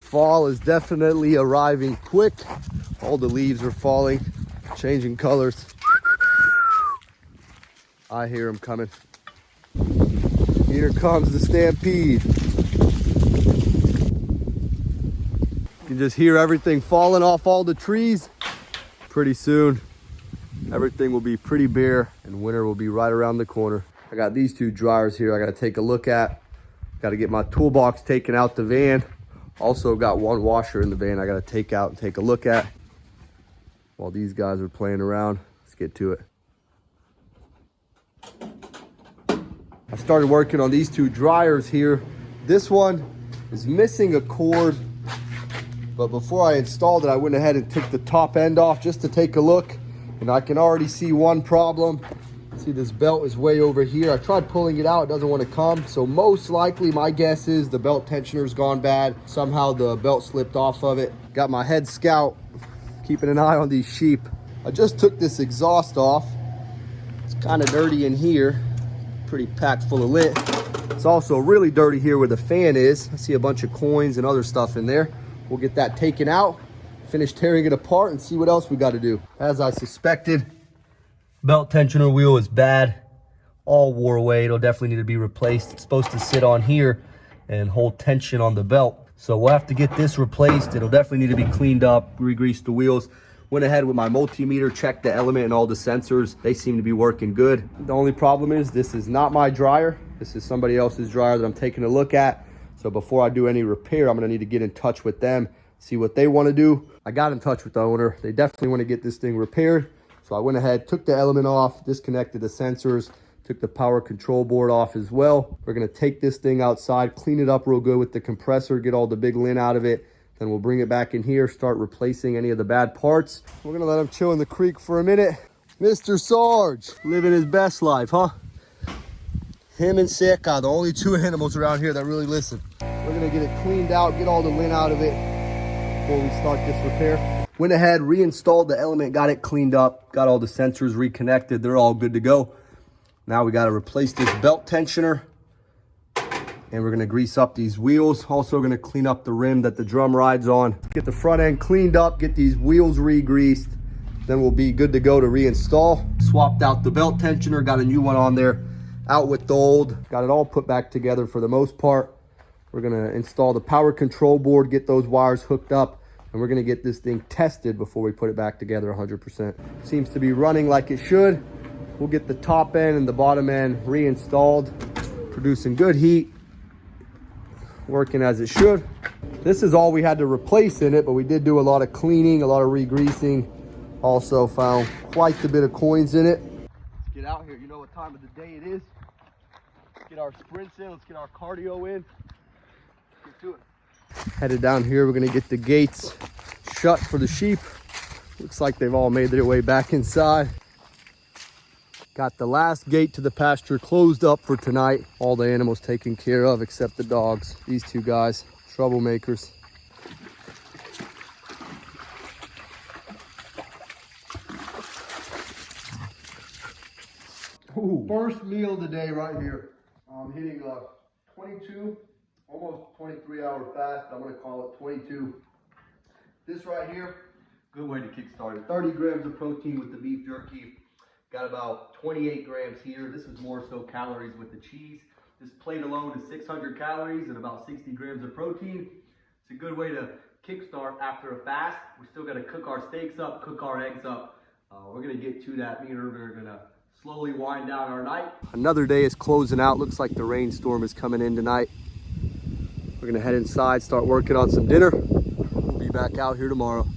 Fall is definitely arriving quick. All the leaves are falling, changing colors. I hear them coming. Here comes the stampede. You can just hear everything falling off all the trees. Pretty soon, everything will be pretty bare and winter will be right around the corner. I got these two dryers here I gotta take a look at. Gotta get my toolbox taken out the van. Also got one washer in the van I gotta take out and take a look at. While these guys are playing around, let's get to it. I started working on these two dryers here. This one is missing a cord, but before I installed it, I went ahead and took the top end off just to take a look, and I can already see one problem. See, this belt is way over here. I tried pulling it out, it doesn't want to come. So most likely, my guess is the belt tensioner's gone bad. Somehow the belt slipped off of it. Got my head scout, keeping an eye on these sheep. I just took this exhaust off. It's kind of dirty in here. Pretty packed full of lint. It's also really dirty here where the fan is. I see a bunch of coins and other stuff in there. We'll get that taken out, finish tearing it apart, and see what else we got to do. As I suspected, belt tensioner wheel is bad. All wore away. It'll definitely need to be replaced. It's supposed to sit on here and hold tension on the belt. So we'll have to get this replaced. It'll definitely need to be cleaned up, re-grease the wheels. Went ahead with my multimeter, checked the element and all the sensors. They seem to be working good. The only problem is this is not my dryer. This is somebody else's dryer that I'm taking a look at. So before I do any repair, I'm gonna need to get in touch with them, see what they wanna do. I got in touch with the owner. They definitely wanna get this thing repaired. So I went ahead, took the element off, disconnected the sensors, took the power control board off as well. We're gonna take this thing outside, clean it up real good with the compressor, get all the big lint out of it. Then we'll bring it back in here, start replacing any of the bad parts. We're gonna let him chill in the creek for a minute. Mr. Sarge, living his best life, huh? Him and Seka, the only two animals around here that really listen. We're gonna get it cleaned out, get all the lint out of it before we start this repair. Went ahead, reinstalled the element, got it cleaned up, got all the sensors reconnected. They're all good to go. Now we gotta replace this belt tensioner, and we're gonna grease up these wheels. Also gonna clean up the rim that the drum rides on. Get the front end cleaned up, get these wheels re-greased, then we'll be good to go to reinstall. Swapped out the belt tensioner, got a new one on there, out with the old. Got it all put back together for the most part. We're gonna install the power control board, get those wires hooked up, and we're gonna get this thing tested before we put it back together 100%. Seems to be running like it should. We'll get the top end and the bottom end reinstalled, producing good heat, working as it should. This is all we had to replace in it, but we did do a lot of cleaning, a lot of re-greasing. Also found quite a bit of coins in it. Let's get out here. You know what time of the day it is. Let's get our sprints in. Let's get our cardio in. Let's get to it. Headed down here. We're gonna get the gates shut for the sheep. Looks like they've all made their way back inside. Got the last gate to the pasture closed up for tonight. All the animals taken care of except the dogs. These two guys, troublemakers. Ooh, first meal of the day right here. I'm hitting a 22, almost 23 hour fast. I'm gonna call it 22. This right here, good way to kickstart it. 30 grams of protein with the beef jerky. Got about 28 grams here. This is more so calories with the cheese. This plate alone is 600 calories and about 60 grams of protein. It's a good way to kickstart after a fast. We still got to cook our steaks up, cook our eggs up. We're going to get to that. Me and Irvin are going to slowly wind down our night. Another day is closing out. Looks like the rainstorm is coming in tonight. We're going to head inside, start working on some dinner. We'll be back out here tomorrow.